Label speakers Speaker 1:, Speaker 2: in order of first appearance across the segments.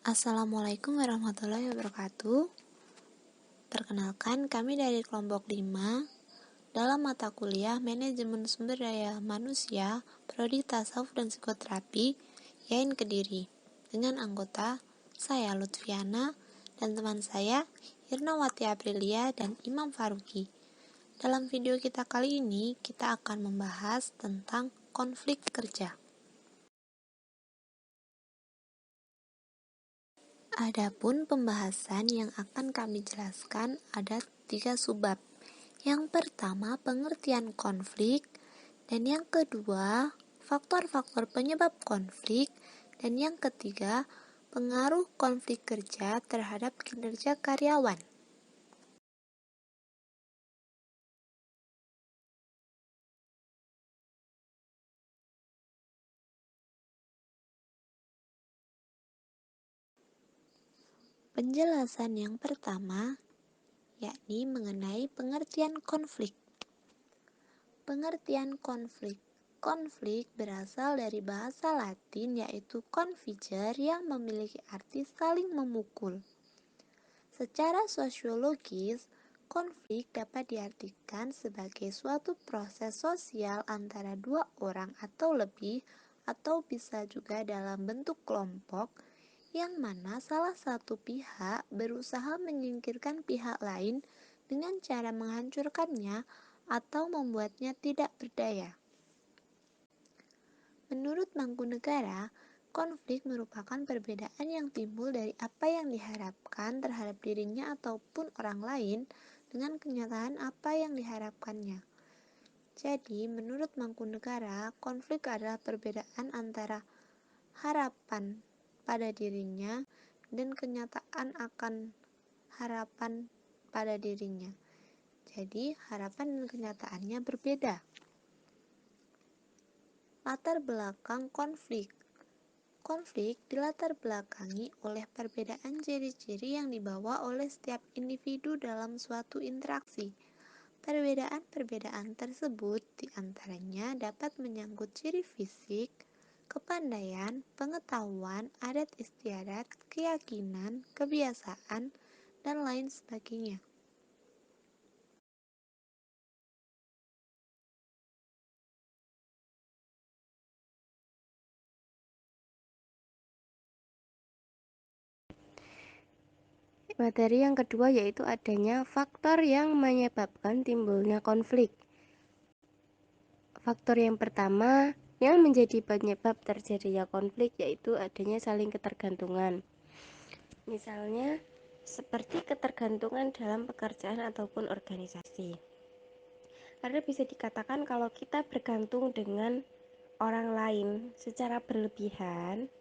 Speaker 1: Assalamualaikum warahmatullahi wabarakatuh. Perkenalkan, kami dari kelompok 5 dalam mata kuliah Manajemen Sumber Daya Manusia, Prodi Tasawuf dan Psikoterapi, YAIN Kediri, dengan anggota saya Lutfiana dan teman saya Irnawati Aprilia dan Imam Faruqi. Dalam video kita kali ini, kita akan membahas tentang konflik kerja. Adapun pembahasan yang akan kami jelaskan ada 3 subbab. Yang pertama, pengertian konflik, dan yang kedua, faktor-faktor penyebab konflik, dan yang ketiga, pengaruh konflik kerja terhadap kinerja karyawan. Penjelasan yang pertama, yakni mengenai pengertian konflik. Pengertian konflik. Konflik berasal dari bahasa Latin yaitu configer yang memiliki arti saling memukul. Secara sosiologis, konflik dapat diartikan sebagai suatu proses sosial antara dua orang atau lebih, atau bisa juga dalam bentuk kelompok, yang mana salah satu pihak berusaha menyingkirkan pihak lain dengan cara menghancurkannya atau membuatnya tidak berdaya. Menurut Mangkunegara, konflik merupakan perbedaan yang timbul dari apa yang diharapkan terhadap dirinya ataupun orang lain dengan kenyataan apa yang diharapkannya. Jadi, menurut Mangkunegara, konflik adalah perbedaan antara harapan pada dirinya dan kenyataan akan harapan pada dirinya. Jadi, harapan dan kenyataannya berbeda. Latar belakang konflik. Konflik dilatar belakangi oleh perbedaan ciri-ciri yang dibawa oleh setiap individu dalam suatu interaksi. Perbedaan-perbedaan tersebut diantaranya dapat menyangkut ciri fisik, kepandaian, pengetahuan, adat istiadat, keyakinan, kebiasaan, dan lain sebagainya.
Speaker 2: Materi yang kedua yaitu adanya faktor yang menyebabkan timbulnya konflik. Faktor yang pertama yang menjadi penyebab terjadinya konflik yaitu adanya saling ketergantungan. Misalnya seperti ketergantungan dalam pekerjaan ataupun organisasi. Karena bisa dikatakan kalau kita bergantung dengan orang lain secara berlebihan,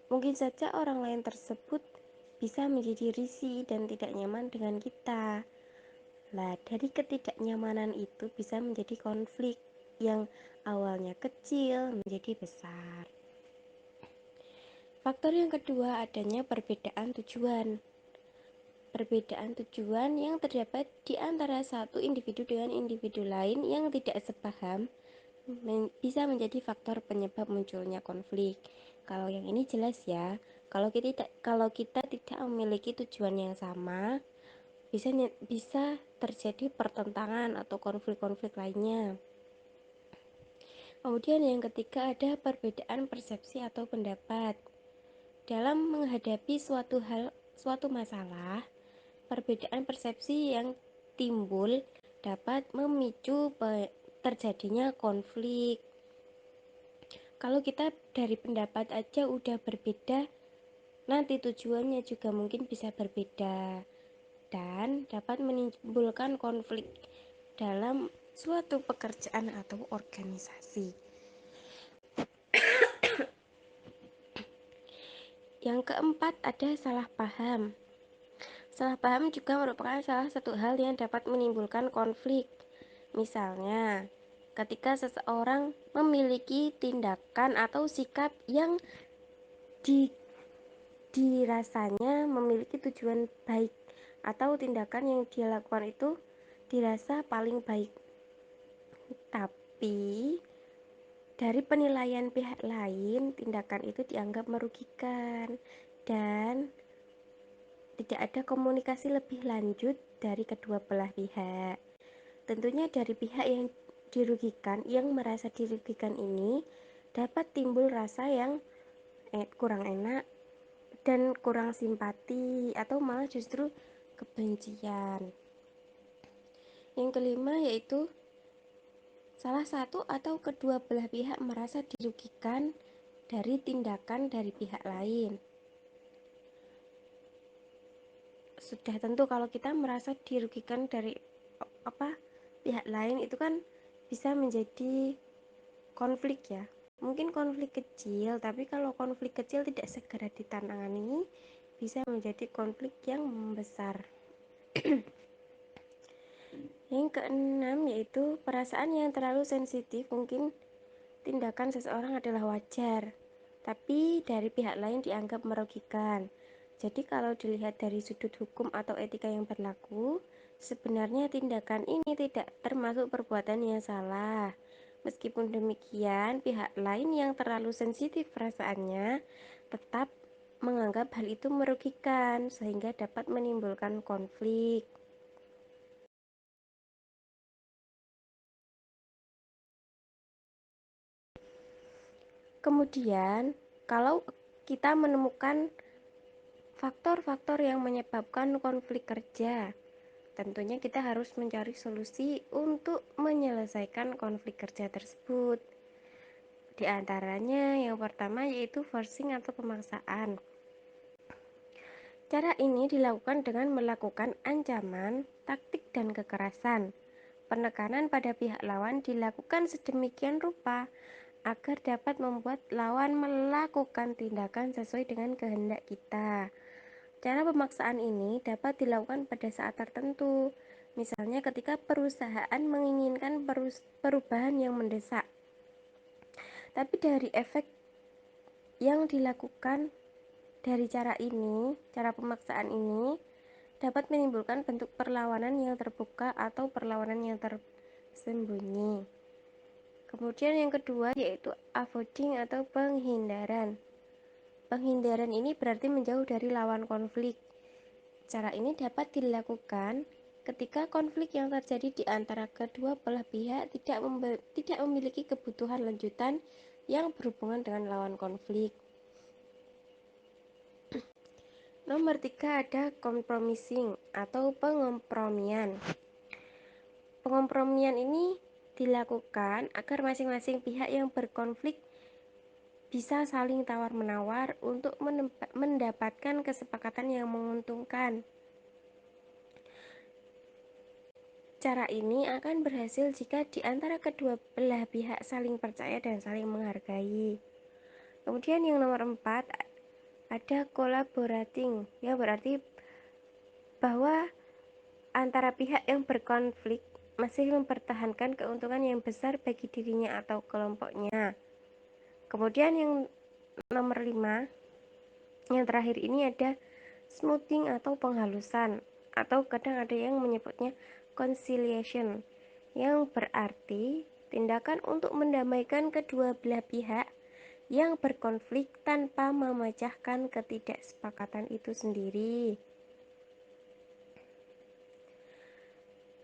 Speaker 2: mungkin saja orang lain tersebut bisa menjadi risih dan tidak nyaman dengan kita. Nah, dari ketidaknyamanan itu bisa menjadi konflik yang awalnya kecil menjadi besar. Faktor yang kedua adanya perbedaan tujuan. Perbedaan tujuan yang terdapat di antara satu individu dengan individu lain yang tidak sepaham bisa menjadi faktor penyebab munculnya konflik. Kalau yang ini jelas ya, kalau kita tidak memiliki tujuan yang sama, bisa terjadi pertentangan atau konflik-konflik lainnya. Kemudian yang ketiga ada perbedaan persepsi atau pendapat. Dalam menghadapi suatu masalah, perbedaan persepsi yang timbul dapat memicu terjadinya konflik. Kalau kita dari pendapat aja udah berbeda, nanti tujuannya juga mungkin bisa berbeda dan dapat menimbulkan konflik dalam suatu pekerjaan atau organisasi. Yang keempat ada salah paham. Salah paham juga merupakan salah satu hal yang dapat menimbulkan konflik. Misalnya, ketika seseorang memiliki tindakan atau sikap yang dirasanya memiliki tujuan baik, atau tindakan yang dia lakukan itu dirasa paling baik, tapi dari penilaian pihak lain tindakan itu dianggap merugikan dan tidak ada komunikasi lebih lanjut dari kedua belah pihak. Tentunya dari pihak yang dirugikan, yang merasa dirugikan ini dapat timbul rasa yang kurang enak dan kurang simpati atau malah justru kebencian. Yang kelima yaitu salah satu atau kedua belah pihak merasa dirugikan dari tindakan dari pihak lain. Sudah tentu kalau kita merasa dirugikan dari pihak lain itu kan bisa menjadi konflik ya. Mungkin konflik kecil, tapi kalau konflik kecil tidak segera ditangani bisa menjadi konflik yang membesar. Yang keenam yaitu perasaan yang terlalu sensitif. Mungkin tindakan seseorang adalah wajar, tapi dari pihak lain dianggap merugikan. Jadi kalau dilihat dari sudut hukum atau etika yang berlaku, sebenarnya tindakan ini tidak termasuk perbuatan yang salah. Meskipun demikian, pihak lain yang terlalu sensitif perasaannya tetap menganggap hal itu merugikan sehingga dapat menimbulkan konflik. Kemudian, kalau kita menemukan faktor-faktor yang menyebabkan konflik kerja, tentunya kita harus mencari solusi untuk menyelesaikan konflik kerja tersebut. Di antaranya yang pertama yaitu forcing atau pemaksaan. Cara ini dilakukan dengan melakukan ancaman, taktik, dan kekerasan. Penekanan pada pihak lawan dilakukan sedemikian rupa agar dapat membuat lawan melakukan tindakan sesuai dengan kehendak kita. Cara pemaksaan ini dapat dilakukan pada saat tertentu, misalnya ketika perusahaan menginginkan perubahan yang mendesak. Tapi dari efek yang dilakukan dari cara pemaksaan ini dapat menimbulkan bentuk perlawanan yang terbuka atau perlawanan yang tersembunyi. Kemudian yang kedua yaitu avoiding atau penghindaran. Penghindaran ini berarti menjauh dari lawan konflik. Cara ini dapat dilakukan ketika konflik yang terjadi di antara kedua belah pihak tidak memiliki kebutuhan lanjutan yang berhubungan dengan lawan konflik. Nomor 3 ada compromising atau pengompromian. Pengompromian ini dilakukan agar masing-masing pihak yang berkonflik bisa saling tawar-menawar untuk mendapatkan kesepakatan yang menguntungkan. Cara ini akan berhasil jika di antara kedua belah pihak saling percaya dan saling menghargai. Kemudian yang nomor 4 ada collaborating, yang berarti bahwa antara pihak yang berkonflik masih mempertahankan keuntungan yang besar bagi dirinya atau kelompoknya. Kemudian yang nomor 5, yang terakhir ini ada smoothing atau penghalusan, atau kadang ada yang menyebutnya conciliation, yang berarti tindakan untuk mendamaikan kedua belah pihak yang berkonflik tanpa memecahkan ketidaksepakatan itu sendiri.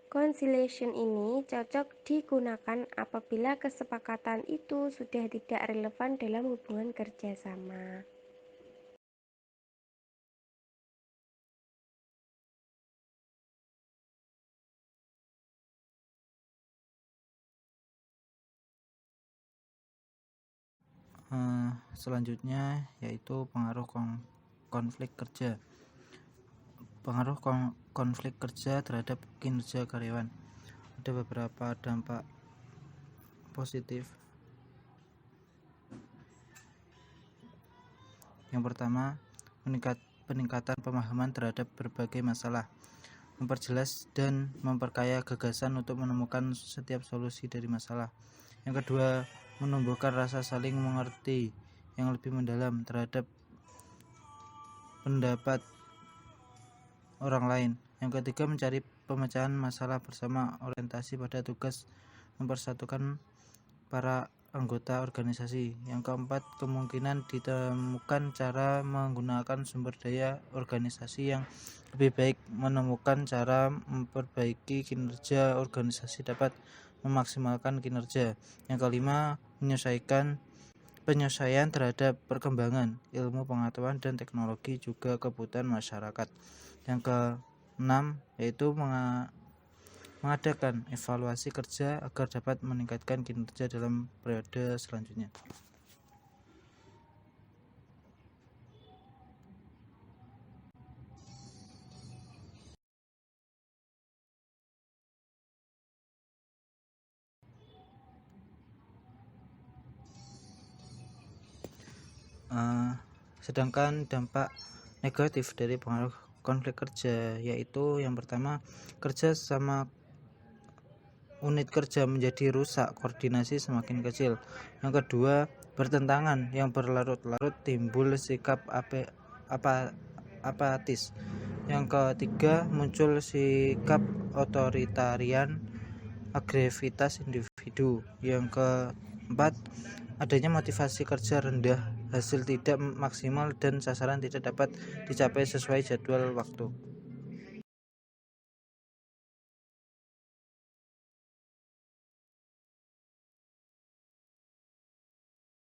Speaker 2: Conciliation ini cocok digunakan apabila kesepakatan itu sudah tidak relevan dalam hubungan kerjasama.
Speaker 3: Selanjutnya yaitu pengaruh konflik kerja. Pengaruh konflik kerja terhadap kinerja karyawan. Ada beberapa dampak positif. Yang pertama, peningkatan pemahaman terhadap berbagai masalah, memperjelas dan memperkaya gagasan untuk menemukan setiap solusi dari masalah. Yang kedua, menumbuhkan rasa saling mengerti yang lebih mendalam terhadap pendapat orang lain. Yang ketiga, mencari pemecahan masalah bersama, orientasi pada tugas mempersatukan para anggota organisasi. Yang keempat, kemungkinan ditemukan cara menggunakan sumber daya organisasi yang lebih baik. Menemukan cara memperbaiki kinerja organisasi dapat memaksimalkan kinerja. Yang kelima, penyesuaian terhadap perkembangan ilmu pengetahuan dan teknologi juga kebutuhan masyarakat. Yang keenam yaitu mengadakan evaluasi kerja agar dapat meningkatkan kinerja dalam periode selanjutnya. Sedangkan dampak negatif dari pengaruh konflik kerja yaitu yang pertama, kerja sama unit kerja menjadi rusak, koordinasi semakin kecil. Yang kedua, bertentangan yang berlarut-larut, timbul sikap apatis. Yang ketiga, muncul sikap otoritarian, agresivitas individu. Yang keempat, adanya motivasi kerja rendah, hasil tidak maksimal dan sasaran tidak dapat dicapai sesuai jadwal waktu.